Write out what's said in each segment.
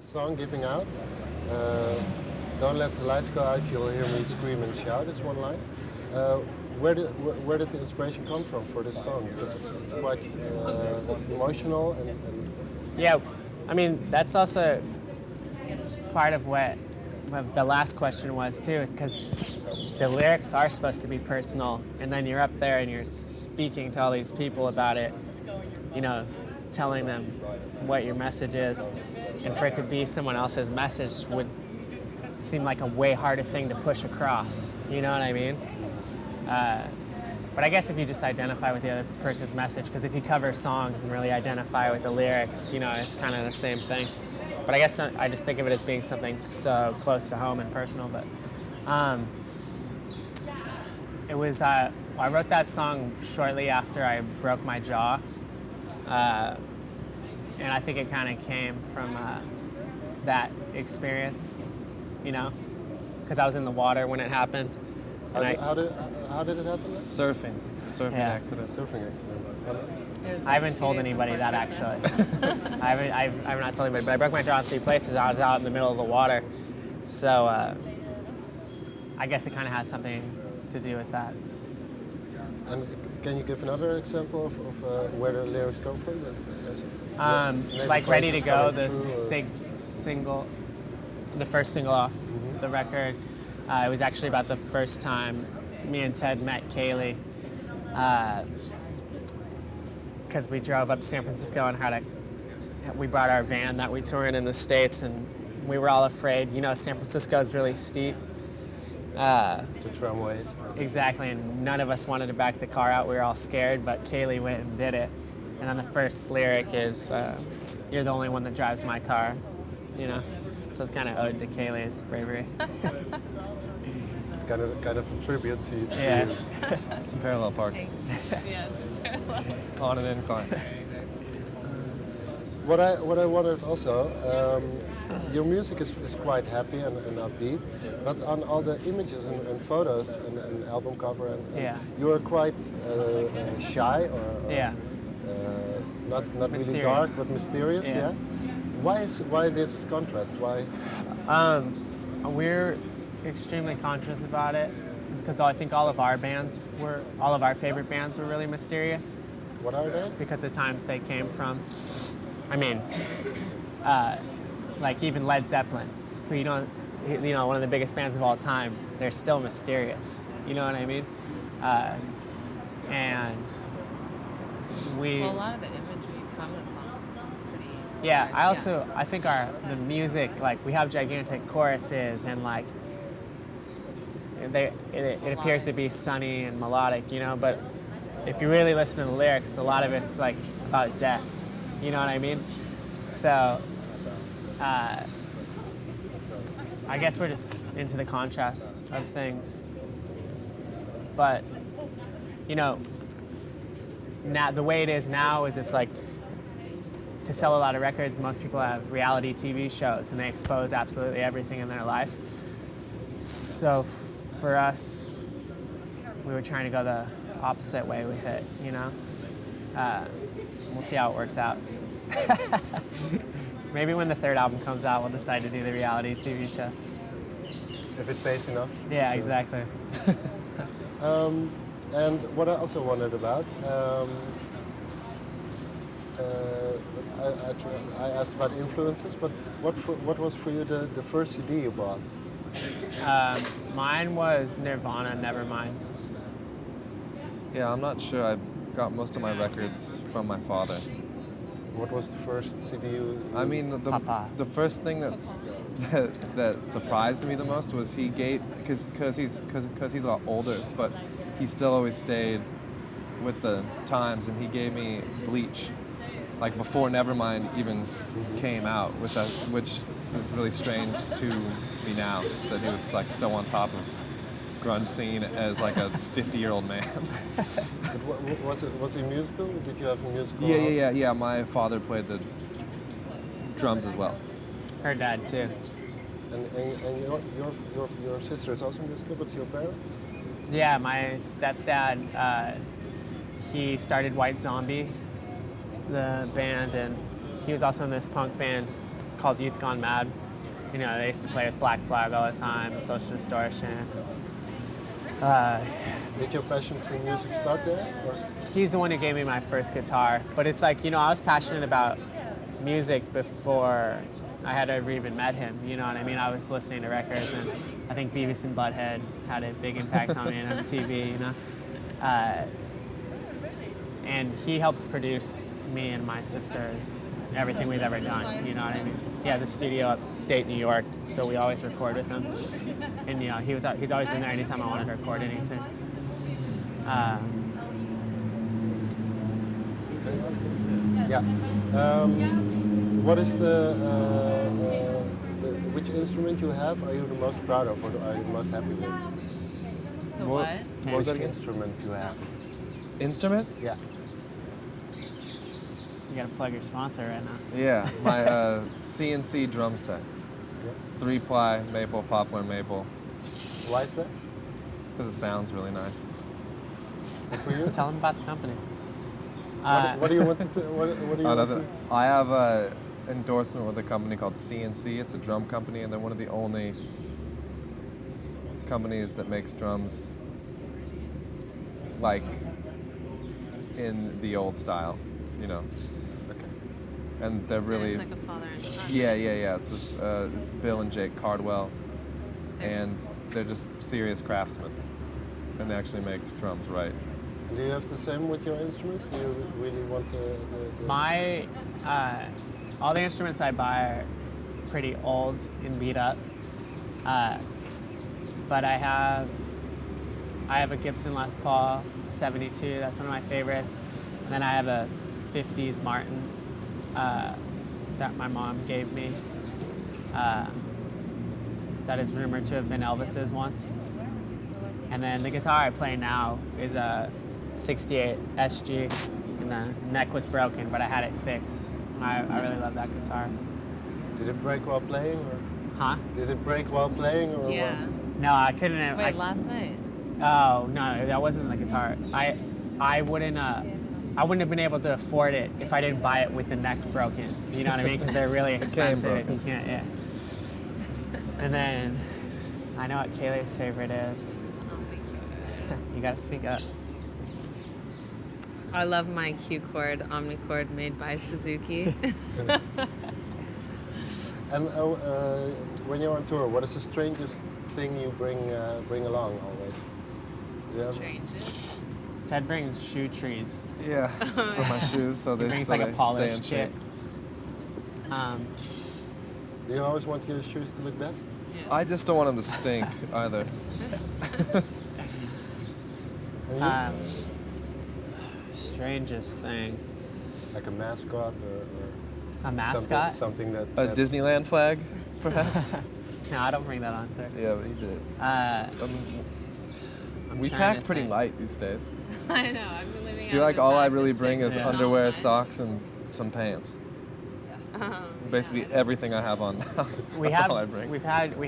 song, Giving Out. Don't let the lights go out, you'll hear me scream and shout is one line. Where did the inspiration come from for this song? Because it's quite emotional and Yeah, I mean, that's also part of what the last question was too, because the lyrics are supposed to be personal, and then you're up there and you're speaking to all these people about it, you know, telling them what your message is, and for it to be someone else's message would seem like a way harder thing to push across, you know what I mean? But I guess if you just identify with the other person's message, because if you cover songs and really identify with the lyrics, you know, it's kind of the same thing. But I guess I just think of it as being something so close to home and personal. But it was, I wrote that song shortly after I broke my jaw. And I think it kind of came from that experience, you know, because I was in the water when it happened. how did it happen? Surfing Yeah. accident. Surfing accident. I haven't told anybody that actually. I've not told anybody, but I broke my jaw in 3 places. I was out in the middle of the water, so I guess it kind of has something to do with that. And can you give another example of where the lyrics come from? Like Ready to voices Go, coming the through, single, the first single off the record. It was actually about the first time me and Ted met Kaylie, because we drove up to San Francisco and we brought our van that we toured in the States, and we were all afraid. You know, San Francisco is really steep. The tramways. Exactly, and none of us wanted to back the car out. We were all scared, but Kaylie went and did it. And then the first lyric is, "You're the only one that drives my car," you know. So it's kind of ode to Kaylie's bravery. It's kind of a tribute to you. Yeah. It's a parallel parking. Yeah, it's parallel. On an incline. What I wondered also, your music is quite happy and upbeat, but on all the images and photos and album cover, and Yeah. you are quite shy or Yeah. not really Mysterious. dark but mysterious. Yeah. Yeah. Why this contrast? Why? We're extremely conscious about it because I think all of our favorite bands were really mysterious What are they? because the times they came from. I mean, like even Led Zeppelin, who you know, one of the biggest bands of all time, they're still mysterious. You know what I mean? And Well, a lot of the imagery from the songs is pretty. yeah, I think the music, like we have gigantic choruses and like it appears to be sunny and melodic, you know, but if you really listen to the lyrics, a lot of it's like about death, you know what I mean? So I guess we're just into the contrast of things. But, you know, now the way it is now is it's like to sell a lot of records, most people have reality TV shows and they expose absolutely everything in their life. So for us, we were trying to go the opposite way with it, you know? We'll see how it works out. Maybe when the third album comes out, we'll decide to do the reality TV show. If it pays enough. Yeah, So- exactly. And what I also wondered about, I asked about influences, but what was for you the first CD you bought? Mine was Nirvana, Nevermind. Yeah, I'm not sure. I got most of my records from my father. What was the first CD you? I mean, Papa. the first thing that surprised me the most was he gave, because he's a lot older, but he still always stayed with the times, and he gave me Bleach, like before Nevermind even came out, which is really strange to me now that he was like so on top of grunge scene as like a 50-year-old man. Was he musical? Did you have a musical? Yeah. My father played the drums as well. Her dad, too. And your sister is also musical, but your parents? Yeah, my stepdad, he started White Zombie, the band, and he was also in this punk band called Youth Gone Mad. You know, they used to play with Black Flag all the time, Social Distortion. Did your passion for music start there? Or? He's the one who gave me my first guitar. But it's like, you know, I was passionate about music before I had ever even met him. You know what I mean? I was listening to records, and I think Beavis and Butthead had a big impact on me on MTV, you know? And he helps produce me and my sisters, everything we've ever done, you know what I mean? He has a studio upstate New York, so we always record with him. And you know, he's always been there anytime I wanted to record anything. Yeah. What is which instrument you have are you the most proud of, or are you the most happy with? The what? What's an instrument you have? Instrument? Yeah. You gotta plug your sponsor right now. Yeah, my CNC drum set. Yeah. 3-ply maple, poplar maple. Why is that? Because it sounds really nice. And for you? Tell them about the company. What do you want to? What do you want to? I have a endorsement with a company called CNC. It's a drum company, and they're one of the only companies that makes drums like in the old style, you know. Okay. And they're really It's like a father and son. yeah. It's Bill and Jake Cardwell, and they're just serious craftsmen, and they actually make drums right. Do you have the same with your instruments? Do you really want the My, all the instruments I buy are pretty old and beat up. But I have a Gibson Les Paul 72, that's one of my favorites. And then I have a 50s Martin that my mom gave me. That is rumored to have been Elvis's once. And then the guitar I play now is a 68 SG, and the neck was broken, but I had it fixed. I really love that guitar. Did it break while playing, or Huh? did it break while playing, or Yeah. what? No, I couldn't have. Wait, last night? Oh no, that wasn't the guitar. I wouldn't have been able to afford it if I didn't buy it with the neck broken. You know what I mean? Because they're really expensive. broken. You can't, yeah. And then I know what Kaylee's favorite is. You gotta speak up. I love my Q-Cord, Omnicord made by Suzuki. And when you're on tour, what is the strangest thing you bring along always? Yeah. Strangest. Ted brings shoe trees. Yeah, for my shoes, so He they, brings so like a they stay in polished kit. shape. Do you always want your shoes to look best? I just don't want them to stink either. And you? Strangest thing. Like a mascot, or A mascot? something that. A that- Disneyland flag, perhaps? No, I don't bring that on, sir. Yeah, but he did. We trying pack to pretty think. light these days. I know, I've been living I feel out like in the all I back really this bring big is Yeah. underwear, online. socks, and some pants. Basically everything I have on now. We That's have all I bring. we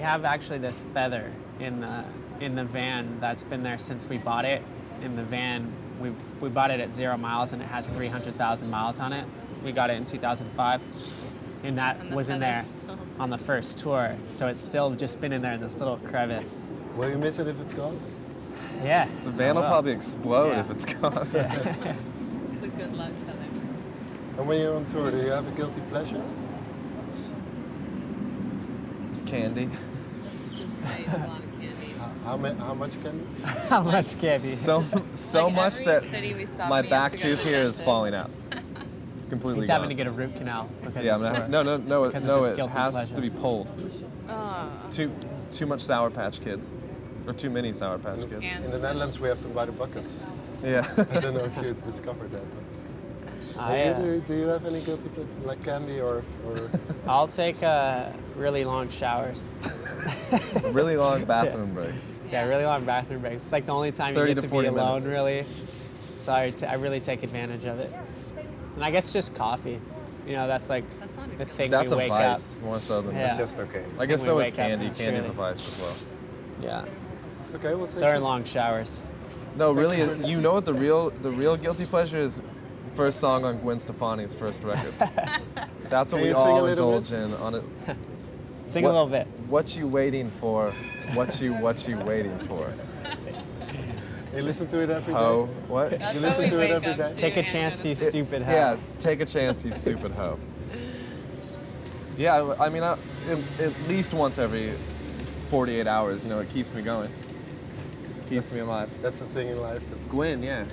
have actually this feather in the van that's been there since we bought it. In the van, we bought it at 0 miles and it has 300,000 miles on it. We got it in 2005, and that And the was in there feather's still- on the first tour. So it's still just been in there in this little crevice. Will you miss it if it's gone? Yeah. The van will I probably explode Yeah. if it's gone. It's a good luck feather. And when you're on tour, do you have a guilty pleasure? Candy. This guy eats a lot of candy. How much candy? How much candy? So Like much every that city we stop my in, he has back to go to tooth the here is dentist. falling out. It's completely He's gone. having to get a root canal because Yeah, of I'm tour. gonna, no, Because of no, his it guilty has pleasure. to be pulled. Oh. Too much Sour Patch Kids, or too many Sour Patch Kids. And In the Netherlands, we have to buy the buckets. Yeah. I don't know if you discovered that. But. Do you have any guilty pleasure, like candy or? I'll take really long showers. Really long bathroom breaks. Yeah, really long bathroom breaks. It's like the only time you 30 get to to be 40 alone, minutes. really. So I really take advantage of it. And I guess just coffee. You know, that's like That's not a the good thing That's we a wake vice more so than Yeah. It's just okay. I guess we so is wake up candy. naturally. Candy's a vice as up. Yeah. Okay, well, So are long showers. well. No, really, you know what the real guilty pleasure is? First song on Gwen Stefani's first record. That's what Can we you sing a all little indulge in on it. Sing What- a little bit. What you waiting for? What you waiting for? You listen to it every day? Ho. What? That's You what listen we to it wake every up day? to, Take a and chance, you it's- stupid hoe. Yeah, take a chance, you stupid hoe. Yeah, I mean, at least once every 48 hours, you know, it keeps me going. Just keeps me alive. That's the thing in life. Gwen, yeah.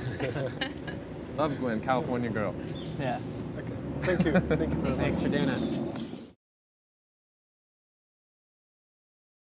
Love Gwen, California girl. Yeah. Okay. Thank you. Thank you very much. Thanks for doing it.